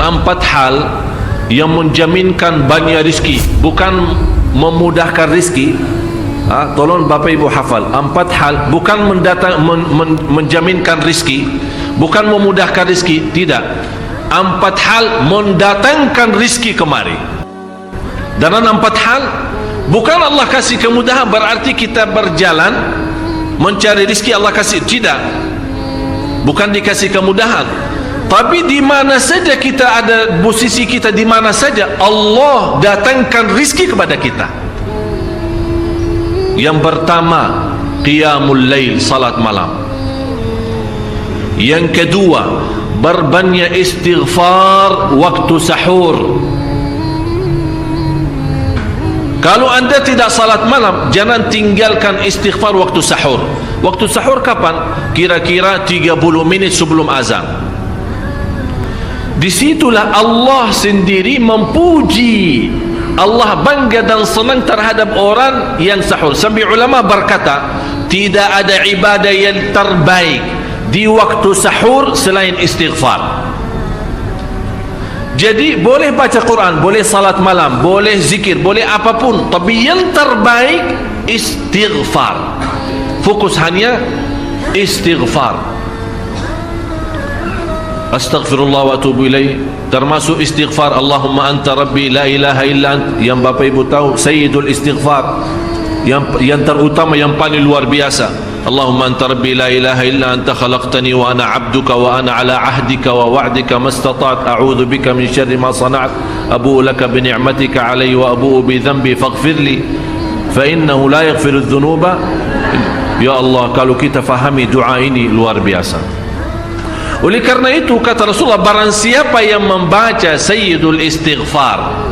empat hal yang menjaminkan banyak rizki, bukan memudahkan rizki. Tolong Bapak Ibu hafal, empat hal bukan menjaminkan rizki, bukan memudahkan rizki, tidak. Empat hal mendatangkan rizki kemari. Dan empat hal bukan Allah kasih kemudahan berarti kita berjalan mencari rizki Allah kasih, tidak. Bukan dikasih kemudahan, tapi di mana saja kita ada, posisi kita di mana saja, Allah datangkan rizki kepada kita. Yang pertama, qiyamul lail, salat malam. Yang kedua, berbanyak istighfar waktu sahur. Kalau anda tidak salat malam, jangan tinggalkan istighfar waktu sahur. Waktu sahur kapan? Kira-kira 30 menit sebelum azan. Disitulah Allah sendiri memuji, Allah bangga dan senang terhadap orang yang sahur. Sampai ulama berkata, tidak ada ibadah yang terbaik di waktu sahur selain istighfar. Jadi boleh baca Quran, boleh salat malam, boleh zikir, boleh apapun, tapi yang terbaik istighfar. Fokus hanya istighfar. Astaghfirullah wa atubu ilaih, termasuk istighfar Allahumma anta rabbi la ilaha illa ant, yang Bapak Ibu tahu sayyidul istighfar, yang terutama, yang paling luar biasa. Allahumma anta rabbi la ilaha illa anta khalaqtani wa ana abduka wa ana ala ahdika wa wa'dika mastata'at a'udhu bika min syarri ma sana'at abu'u laka bi ni'matika alayhi wa abu'u bi dhanbi faghfirli fa innahu la yaghfiru dhunuba. Ya Allah, kalau kita fahami doa ini luar biasa. Oleh karena itu kata Rasulullah, barang siapa yang membaca sayyidul istighfar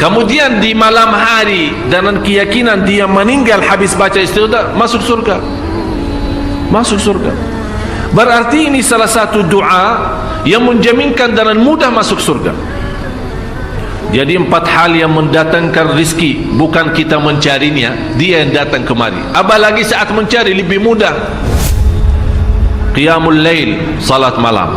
kemudian di malam hari dengan keyakinan dia meninggal habis baca istighfar, masuk surga. Masuk surga. Berarti ini salah satu doa yang menjaminkan dengan mudah masuk surga. Jadi empat hal yang mendatangkan rizki, bukan kita mencarinya, dia yang datang kemari. Apalagi saat mencari lebih mudah. Qiyamul lail, salat malam.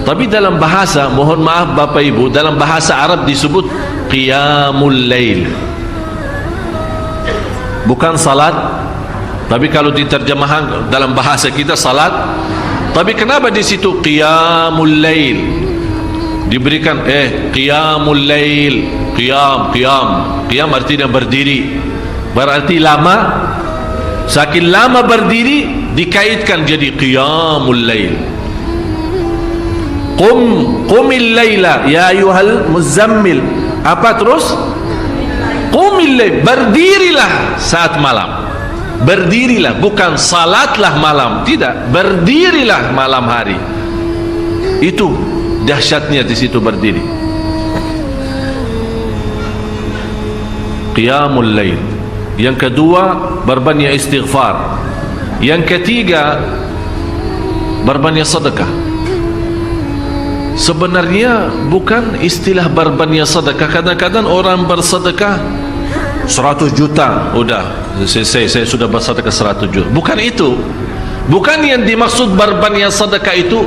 Tapi dalam bahasa, mohon maaf Bapak Ibu, dalam bahasa Arab disebut qiyamul lail, bukan salat. Tapi kalau diterjemahkan dalam bahasa kita salat. Tapi kenapa di situ qiyamul lail diberikan qiyamul lail? Qiyam artinya berdiri, berarti lama. Saking lama berdiri dikaitkan jadi qiyamul lail. Qumil laila ya ayyuhal muzammil. Apa terus? Qumil lail, berdirilah saat malam. Berdirilah, bukan salatlah malam, tidak, berdirilah malam hari. Itu dahsyatnya di situ berdiri. Qiyamul lail. Yang kedua, berbanyak istighfar. Yang ketiga, berbanyak sedekah. Sebenarnya bukan istilah berbanyak sedekah. Kadang-kadang orang bersedekah 100 juta, udah saya sudah bersedekah 100 juta. Bukan itu. Bukan yang dimaksud berbanyak sedekah itu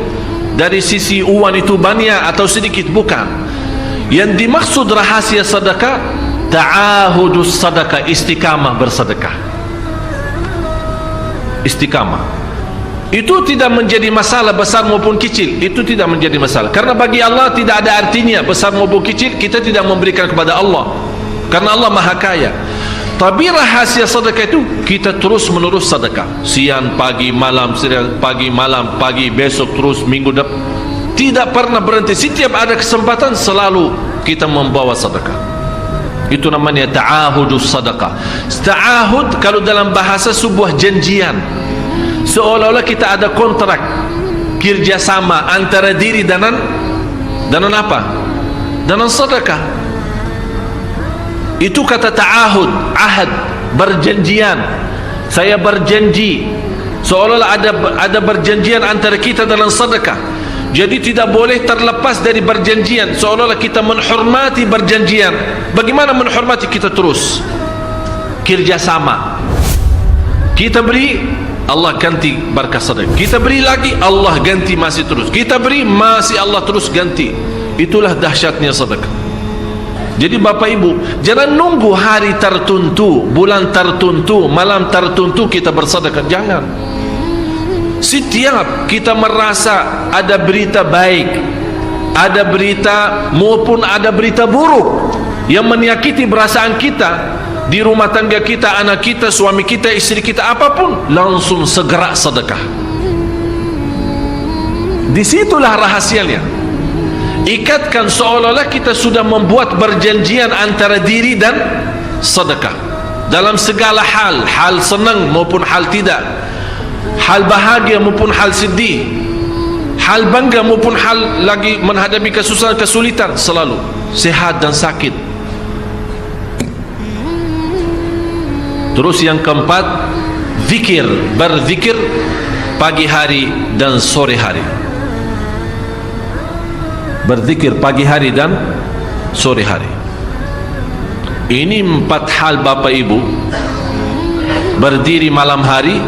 dari sisi uang itu banyak atau sedikit, bukan. Yang dimaksud rahasia sedekah, ta'ahudus sedekah, istiqamah bersedekah. Istiqamah itu tidak menjadi masalah besar maupun kecil, itu tidak menjadi masalah, karena bagi Allah tidak ada artinya besar maupun kecil. Kita tidak memberikan kepada Allah karena Allah maha kaya. Tapi rahasia sedekah itu kita terus menerus sedekah, siang pagi malam, siang pagi malam, pagi besok terus, minggu depan, tidak pernah berhenti. Setiap ada kesempatan selalu kita membawa sedekah. Itu namanya ta'ahudus sedekah. Ta'ahud kalau dalam bahasa sebuah janjian, seolah-olah kita ada kontrak kerjasama antara diri dengan apa? Dengan sedekah. Itu kata ta'ahud, ahad, berjanjian. Saya berjanji, seolah-olah ada berjanjian antara kita dengan sedekah. Jadi tidak boleh terlepas dari berjanjian, seolah-olah kita menghormati berjanjian. Bagaimana menghormati? Kita terus kerjasama. Kita beri, Allah ganti berkah sedekah. Kita beri lagi, Allah ganti masih terus. Kita beri, masih Allah terus ganti. Itulah dahsyatnya sedekah. Jadi Bapak Ibu, jangan nunggu hari tertentu, bulan tertentu, malam tertentu kita bersedekah. Jangan. Setiap kita merasa ada berita baik, ada berita maupun ada berita buruk yang menyakiti perasaan kita di rumah tangga kita, anak kita, suami kita, istri kita, apapun, langsung segera sedekah. Disitulah rahasianya. Ikatkan seolah-olah kita sudah membuat perjanjian antara diri dan sedekah dalam segala hal, hal senang maupun hal tidak, hal bahagia maupun hal sedih, hal bangga maupun hal lagi menghadapi kesusahan, kesulitan, selalu sehat dan sakit. Terus yang keempat, zikir, berzikir pagi hari dan sore hari. Berzikir pagi hari dan sore hari. Ini 4 hal Bapak Ibu. Berdiri malam hari,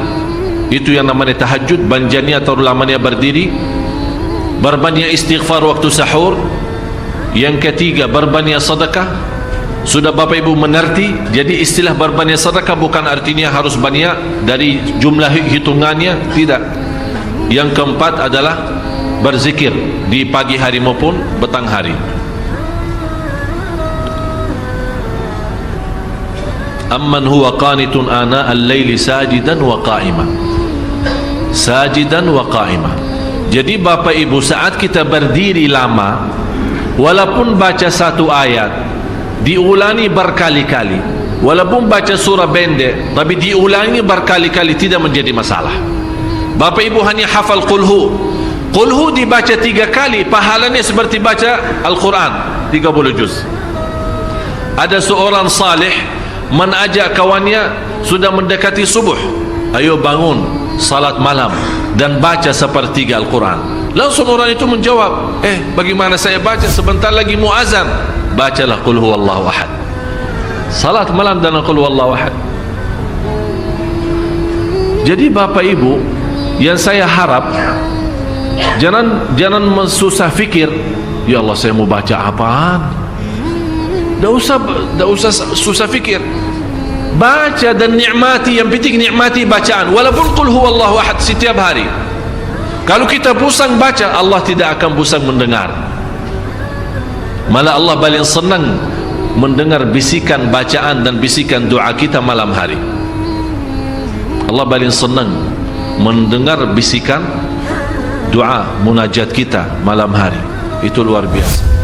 itu yang namanya tahajud, banjanya atau lamanya berdiri. Berbanyak istighfar waktu sahur. Yang ketiga, berbanyak sedekah. Sudah Bapak Ibu mengerti. Jadi istilah berbanyak sedekah bukan artinya harus banyak dari jumlah hitungannya, tidak. Yang keempat adalah berzikir di pagi hari maupun petang hari. Amman huwa qanitun ana al-laili sajidan wa qa'ima. Sajidan wa qa'ima. Jadi Bapak Ibu, saat kita berdiri lama, walaupun baca satu ayat diulangi berkali-kali, walaupun baca surah pendek tapi diulangi berkali-kali, tidak menjadi masalah. Bapak Ibu hanya hafal qulhu. Qulhu dibaca 3 kali, pahalanya seperti baca Al-Quran 30 juz. Ada seorang salih mengajak kawannya, sudah mendekati subuh, ayo bangun salat malam dan baca sepertiga Al-Quran. Langsung orang itu menjawab, bagaimana saya baca, sebentar lagi muazan. Bacalah qul huwallahu ahad, salat malam dan qul huwallahu ahad. Jadi Bapak Ibu, yang saya harap, jangan susah fikir, ya Allah saya mau baca apaan. Tidak usah susah fikir. Baca dan nikmati, yang penting nikmati bacaan. Walaupun qul huwallahu ahad setiap hari. Kalau kita pusing baca, Allah tidak akan pusing mendengar. Malah Allah paling senang mendengar bisikan bacaan dan bisikan doa kita malam hari. Allah paling senang mendengar bisikan doa munajat kita malam hari. Itu luar biasa.